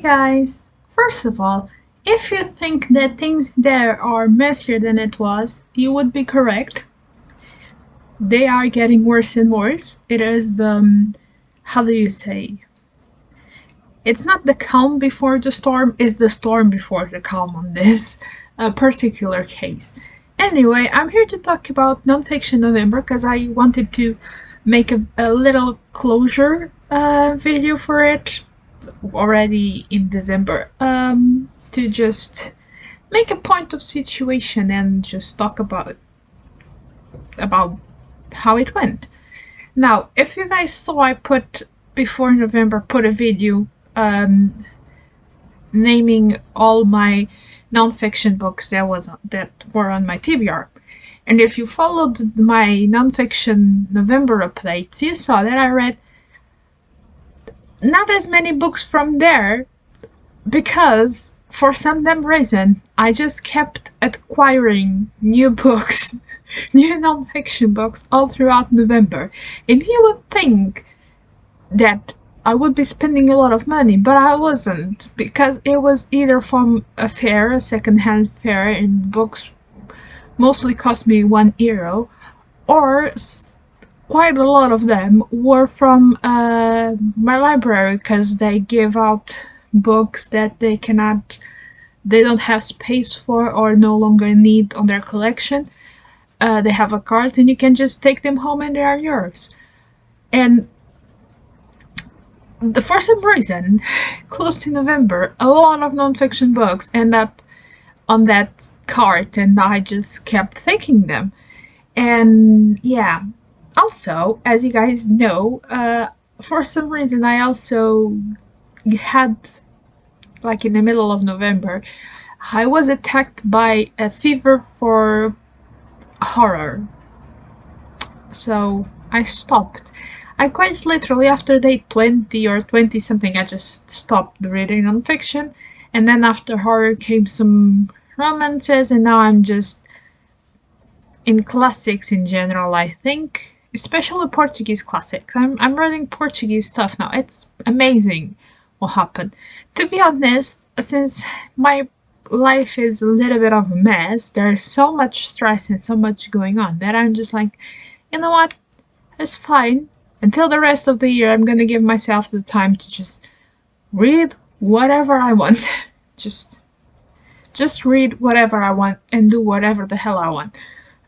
guys! First of all, if you think that things there are messier than it was, you would be correct. They are getting worse and worse. It is the, how do you say? It's not the calm before the storm, it's the storm before the calm on this particular case. Anyway, I'm here to talk about Nonfiction November because I wanted to make a little closure video for it already in December, to just make a point of situation and just talk about how it went. Now, if you guys saw, I put before November put a video naming all my nonfiction books that were on my TBR. And if you followed my Nonfiction November updates, you saw that I read not as many books from there because for some damn reason I just kept acquiring new books, new nonfiction books all throughout November. And you would think that I would be spending a lot of money, but I wasn't, because it was either from a fair, a second-hand fair, and books mostly cost me €1, or quite a lot of them were from my library, because they give out books that they don't have space for or no longer need on their collection. They have a cart and you can just take them home and they are yours. And for some reason, close to November, a lot of nonfiction books end up on that cart and I just kept taking them. And yeah, also, as you guys know, for some reason I also had, like in the middle of November, I was attacked by a fever for horror. So I stopped. I quite literally, after day 20 or 20 something, I just stopped reading nonfiction. And then after horror came some romances, and now I'm just in classics in general, I think. Especially Portuguese classics. I'm reading Portuguese stuff now. It's amazing what happened. To be honest, since my life is a little bit of a mess, there's so much stress and so much going on that I'm just like, you know what? It's fine. Until the rest of the year, I'm gonna give myself the time to just read whatever I want. just read whatever I want and do whatever the hell I want.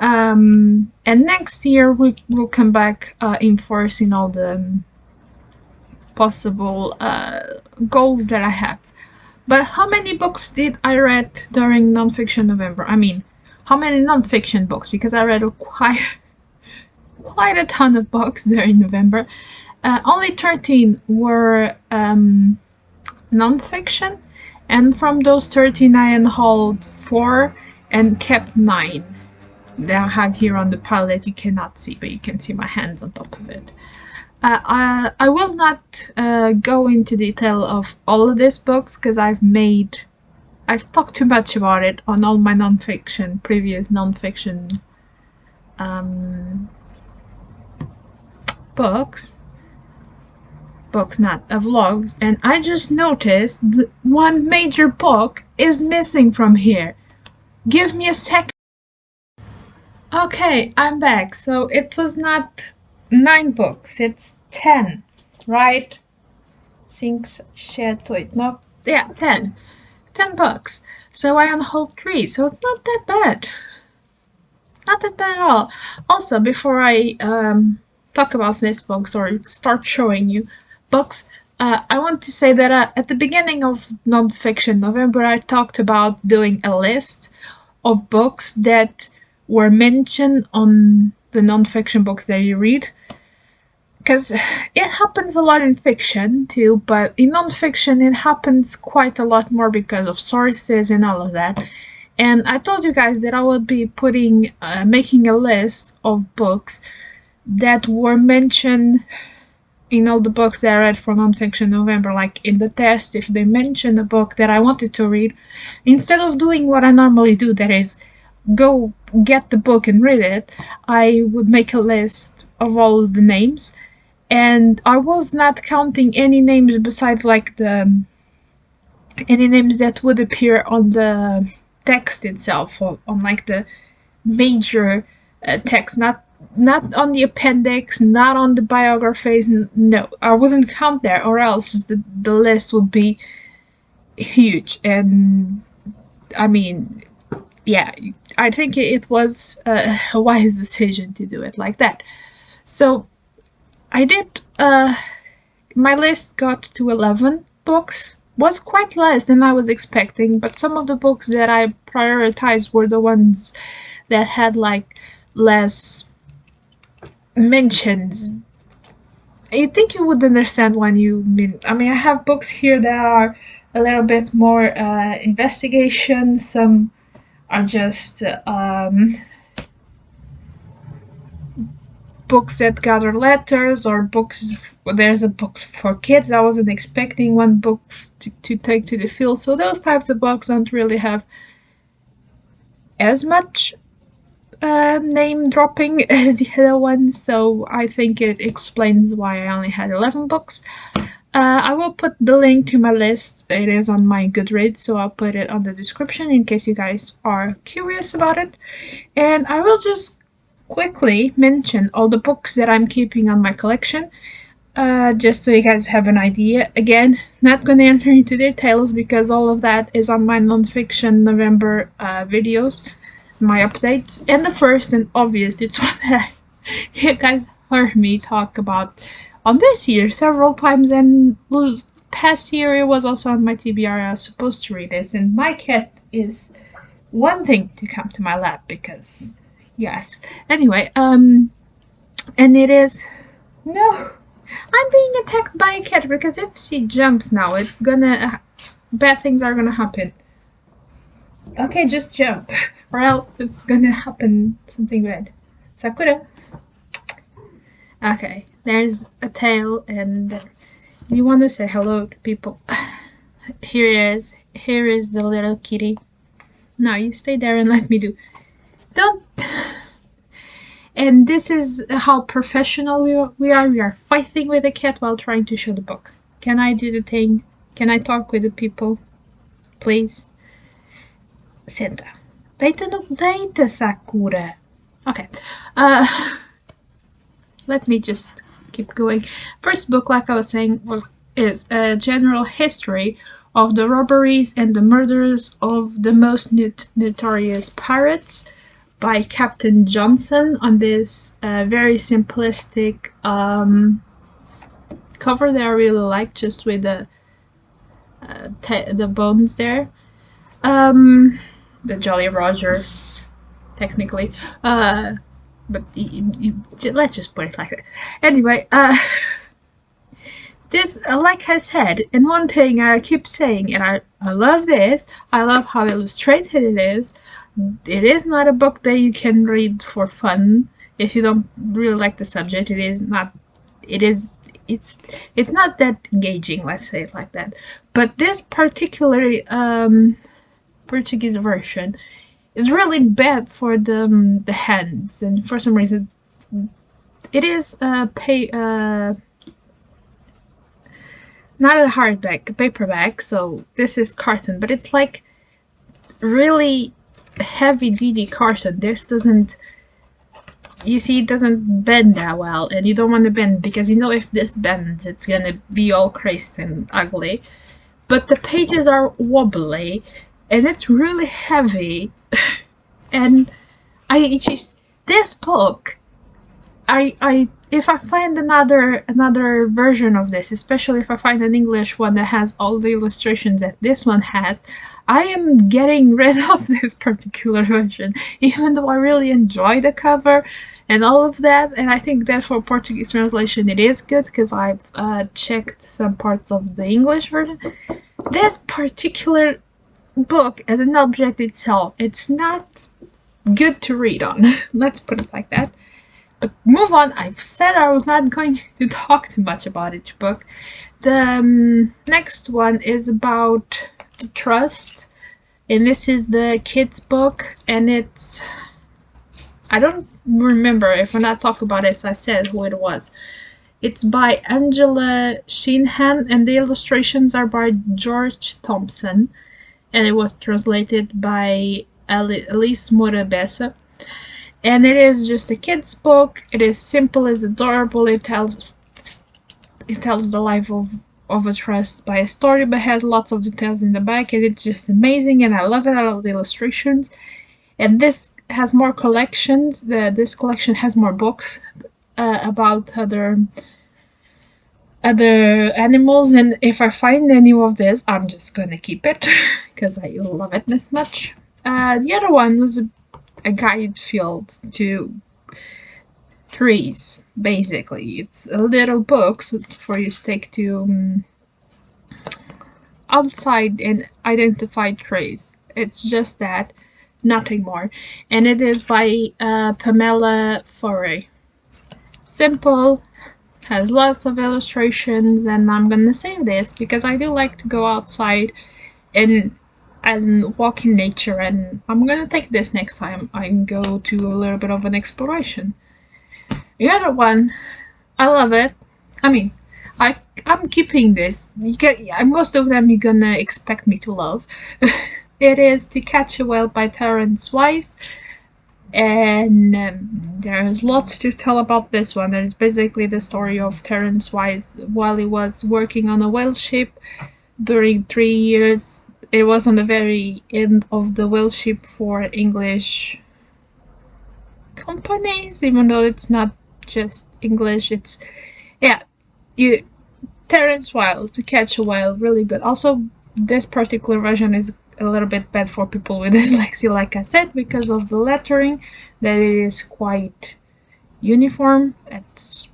And next year we'll come back enforcing all the possible goals that I have. But how many books did I read during Nonfiction November? I mean, how many nonfiction books? Because I read quite a ton of books during November. Only 13 were nonfiction, and from those 13 I unhauled 4 and kept 9 that I have here on the pile that you cannot see, but you can see my hands on top of it. I will not go into detail of all of these books because I've talked too much about it on all my previous nonfiction books, not vlogs, and I just noticed one major book is missing from here. Give me a second. Okay, I'm back. So it was not 9 books, it's 10, right? 6, 7, 8, no, yeah, 10 books. So I unhauled 3, so it's not that bad. Not that bad at all. Also, before I talk about these books or start showing you books, I want to say that at the beginning of Nonfiction November, I talked about doing a list of books that were mentioned on the nonfiction books that you read. Because it happens a lot in fiction too, but in nonfiction it happens quite a lot more because of sources and all of that. And I told you guys that I would be making a list of books that were mentioned in all the books that I read for Nonfiction November. Like in the test, if they mention a book that I wanted to read, instead of doing what I normally do, that is go get the book and read it, I would make a list of all the names, and I was not counting any names besides like the any names that would appear on the text itself, or on like the major text, not on the appendix, not on the biographies. No, I wouldn't count there, or else the list would be huge. And I mean, yeah, I think it was a wise decision to do it like that. So I did. My list got to 11 books. Was quite less than I was expecting, but some of the books that I prioritized were the ones that had like less mentions. I think you would understand when you mean. I mean, I have books here that are a little bit more investigation. Some are just books that gather letters, or books. There's a book for kids. I wasn't expecting one book to take to the field. So those types of books don't really have as much name dropping as the other ones. So I think it explains why I only had 11 books. I will put the link to my list. It is on my Goodreads, so I'll put it on the description in case you guys are curious about it. And I will just quickly mention all the books that I'm keeping on my collection, just so you guys have an idea. Again, not going to enter into details because all of that is on my Nonfiction November videos, my updates. And the first and obvious, it's one that you guys heard me talk about on this year several times, and past year it was also on my TBR. I was supposed to read this, and my cat is wanting to come to my lap because yes. Anyway, and it is no. I'm being attacked by a cat because if she jumps now, it's gonna bad things are gonna happen. Okay, just jump, or else it's gonna happen something bad. Sakura. Okay, there's a tail, and you want to say hello to people. Here it is. Here is the little kitty. Now you stay there and let me do. Don't. And this is how professional we are. We are fighting with the cat while trying to show the books. Can I do the thing? Can I talk with the people? Please. Senta. Deita no deita, Sakura. Okay. Let me just keep going. First book, like I was saying, is a general history of the robberies and the murders of the most notorious pirates by Captain Johnson, on this very simplistic cover that I really like, just with the bones there. The Jolly Roger, technically. But let's just put it like that. Anyway, this, like I said, and one thing I keep saying, and I love this, I love how illustrated it is. It is not a book that you can read for fun if you don't really like the subject. It's not that engaging, let's say it like that. But this particular Portuguese version is really bad for the hands, and for some reason it is not a hardback, a paperback, so this is carton, but it's like really heavy duty carton. This doesn't, you see, it doesn't bend that well, and you don't want to bend because you know if this bends it's gonna be all crazy and ugly. But the pages are wobbly and it's really heavy. And this book, if I find another version of this, especially if I find an English one that has all the illustrations that this one has, I am getting rid of this particular version, even though I really enjoy the cover and all of that. And I think that for Portuguese translation it is good, because I've checked some parts of the English version. This particular book as an object itself, it's not good to read on. Let's put it like that. But move on. I've said I was not going to talk too much about each book. The next one is about the trust, and this is the kids book, and it's, I don't remember if when I talk about it I said who it was. It's by Angela Sheenhan, and the illustrations are by George Thompson, and it was translated by Alice Morabessa. And it is just a kid's book. It is simple, it's adorable. It tells the life of a trust by a story, but has lots of details in the back, and it's just amazing. And I love it. I love the illustrations. And this has more collections. This collection has more books about other animals, and if I find any of this, I'm just gonna keep it because I love it this much. The other one was a guide field to trees. Basically, it's a little book for you to take to outside and identify trees. It's just that, nothing more. And it is by Pamela Foray. Simple, has lots of illustrations, and I'm gonna save this because I do like to go outside and walk in nature, and I'm gonna take this next time I go to a little bit of an exploration. The other one, I love it. I mean, I'm keeping this. Most of them you're gonna expect me to love. It is To Catch a Whale by Terence Weiss, and there's lots to tell about this one. There's basically the story of Terence Weiss while he was working on a whale ship during 3 years. It was on the very end of the whale ship for English companies, even though it's not just English. It's Terence Weiss, To Catch a Whale, really good. Also, this particular version is a little bit bad for people with dyslexia, like I said, because of the lettering, that it is quite uniform. It's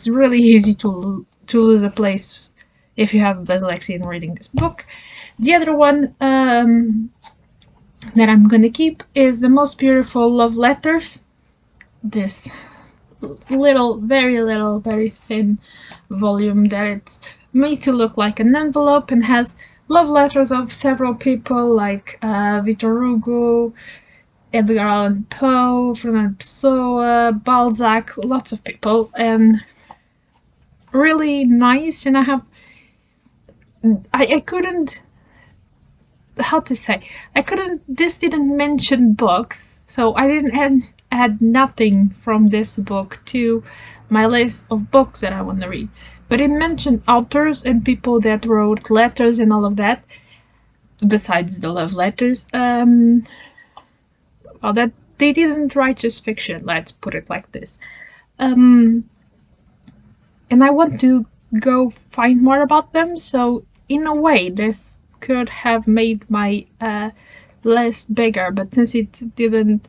really easy to lose a place if you have dyslexia in reading this book. The other one that I'm gonna keep is The Most Beautiful Love Letters. This very thin volume that it's made to look like an envelope and has love letters of several people like Victor Hugo, Edgar Allan Poe, Fernando Pessoa, Balzac, lots of people, and really nice. And I couldn't, how to say, this didn't mention books, so I didn't add nothing from this book to my list of books that I want to read. But it mentioned authors and people that wrote letters and all of that, besides the love letters. Well, that they didn't write just fiction, let's put it like this. And I want to go find more about them, so in a way, this could have made my list bigger, but since it didn't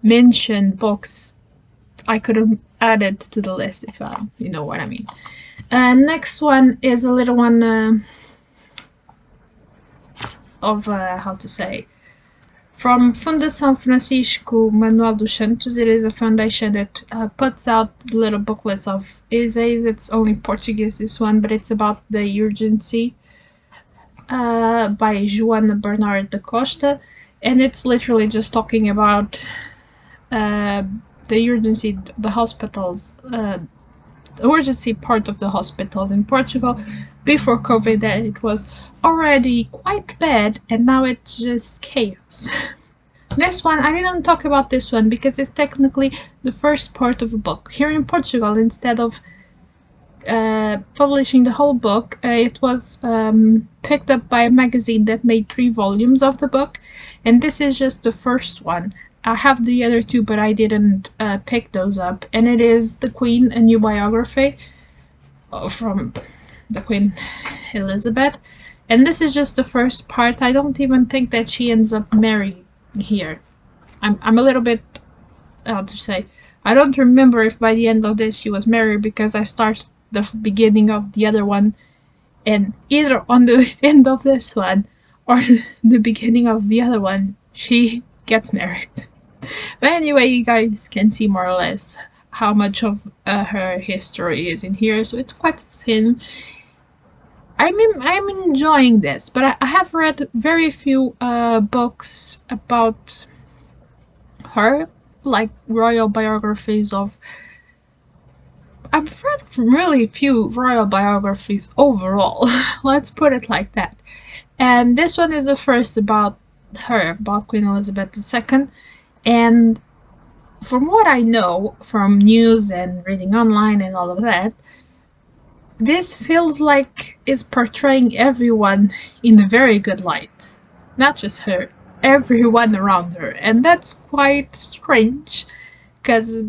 mention books, I could have added to the list, if you know what I mean. Next one is a little one of, how to say, from Fundação Francisco Manuel dos Santos. It is a foundation that puts out little booklets of essays. It's only Portuguese, this one, but it's about the urgency by Joana Bernard da Costa, and it's literally just talking about the urgency, the hospitals, the urgency part of the hospitals in Portugal before COVID, that it was already quite bad and now it's just chaos. This one, I didn't talk about this one because it's technically the first part of a book. Here in Portugal, instead of publishing the whole book, it was picked up by a magazine that made 3 volumes of the book, and this is just the first one. I have the other 2, but I didn't pick those up, and it is The Queen, a new biography from the Queen Elizabeth, and this is just the first part. I don't even think that she ends up married here. I'm a little bit, how to say, I don't remember if by the end of this she was married, because I start the beginning of the other one, and either on the end of this one or the beginning of the other one she gets married. But anyway, you guys can see more or less how much of her history is in here, so it's quite thin. I'm enjoying this, but I have read very few books about her, like royal biographies of I've read really few royal biographies overall. Let's put it like that. And this one is the first about her, about Queen Elizabeth II. And from what I know from news and reading online and all of that, this feels like it's portraying everyone in a very good light. Not just her, everyone around her. And that's quite strange, because,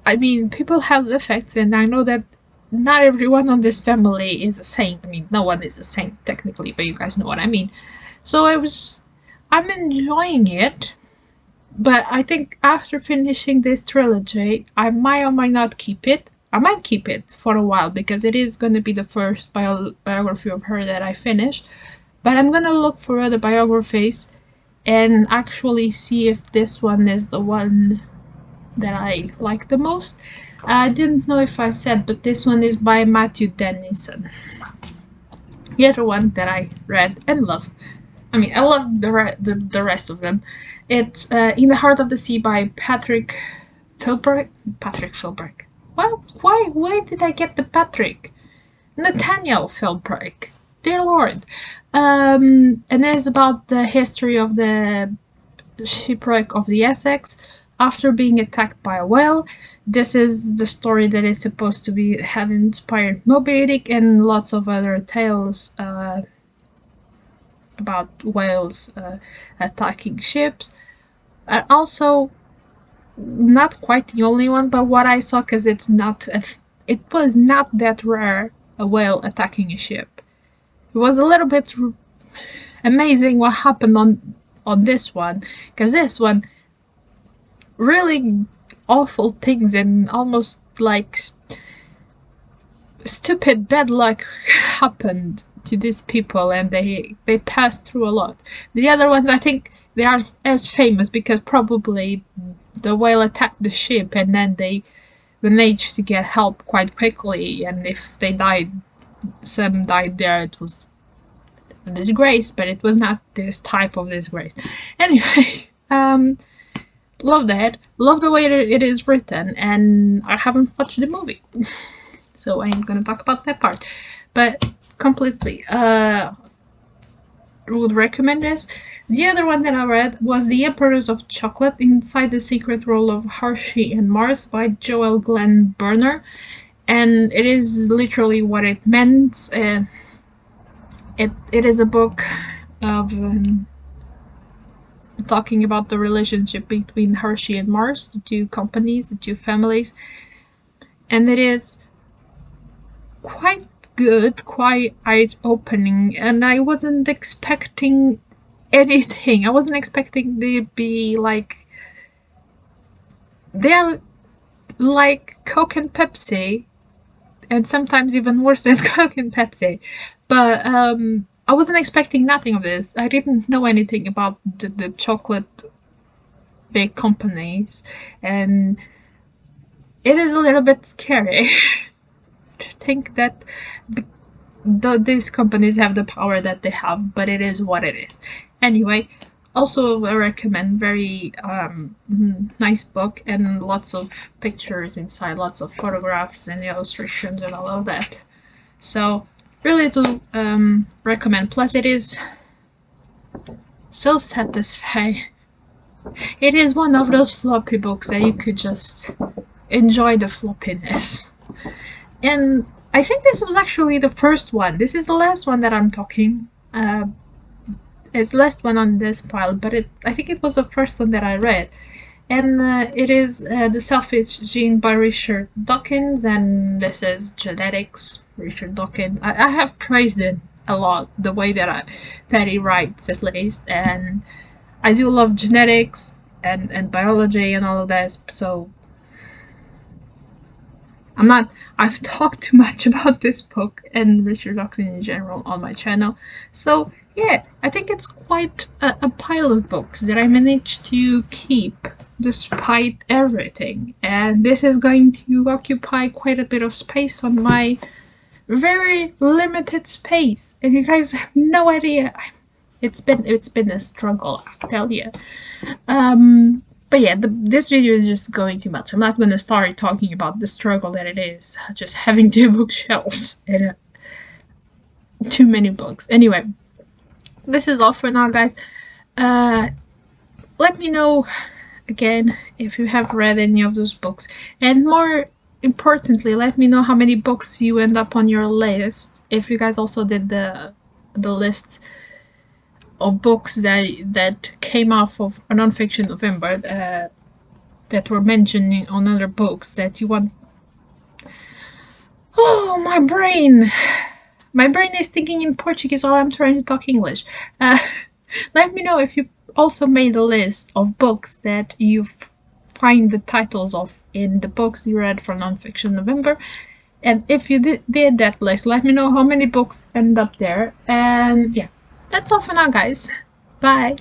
I mean, people have effects, and I know that not everyone on this family is a saint. I mean, no one is a saint technically, but you guys know what I mean. So I'm enjoying it, but I think after finishing this trilogy, I might or might not keep it. I might keep it for a while because it is going to be the first biography of her that I finish. But I'm going to look for other biographies and actually see if this one is the one that I like the most. I didn't know if I said, but this one is by Matthew Dennison. The other one that I read and love. I mean, I love the rest of them. It's In the Heart of the Sea by Patrick Philbrick. Well, why did I get the Patrick? Nathaniel Philbrick. Dear Lord. And it's about the history of the shipwreck of the Essex after being attacked by a whale. This is the story that is supposed to have inspired Moby Dick and lots of other tales about whales attacking ships. Also, not quite the only one, but what I saw, because it was not that rare, a whale attacking a ship. It was a little bit amazing what happened on this one, because this one, really awful things and almost like stupid bad luck happened to these people, and they passed through a lot. The other ones, I think they are as famous because probably the whale attacked the ship and then they managed to get help quite quickly, and if they died, some died there, it was a disgrace, but it was not this type of disgrace. Anyway, love that. Love the way it is written, and I haven't watched the movie, so I ain't gonna talk about that part. But completely, would recommend this. The other one that I read was The Emperors of Chocolate: Inside the Secret World of Hershey and Mars by Joel Glenn Burner, and it is literally what it meant. It is a book of talking about the relationship between Hershey and Mars, the two companies, the two families, and it is quite good, quite eye-opening, and I wasn't expecting anything. I wasn't expecting they to be like, they're like Coke and Pepsi, and sometimes even worse than Coke and Pepsi, but I wasn't expecting nothing of this. I didn't know anything about the chocolate big companies, and it is a little bit scary to think that these companies have the power that they have, but it is what it is. Anyway, also I recommend, very nice book, and lots of pictures inside, lots of photographs and illustrations and all of that. So really do recommend. Plus it is so satisfying. It is one of those floppy books that you could just enjoy the floppiness. And I think this was actually the first one. This is the last one that I'm talking. It's the last one on this pile, but I think it was the first one that I read. And it is The Selfish Gene by Richard Dawkins, and this is genetics. Richard Dawkins. I have praised it a lot, the way that he writes, at least, and I do love genetics and biology and all of that, so I've talked too much about this book and Richard Dawkins in general on my channel. So yeah, I think it's quite a pile of books that I managed to keep despite everything. And this is going to occupy quite a bit of space on my very limited space. And you guys have no idea. It's been a struggle, I tell you. But yeah, this video is just going too much. I'm not going to start talking about the struggle that it is just having 2 bookshelves and too many books. Anyway, this is all for now, guys. Let me know again if you have read any of those books, and more importantly, let me know how many books you end up on your list. If you guys also did the list of books that came off of a Nonfiction November that were mentioned on other books that you want. Oh, my brain! My brain is thinking in Portuguese while I'm trying to talk English. Let me know if you also made a list of books that you find the titles of in the books you read for Nonfiction November. And if you did that list, let me know how many books end up there. And yeah, that's all for now, guys. Bye!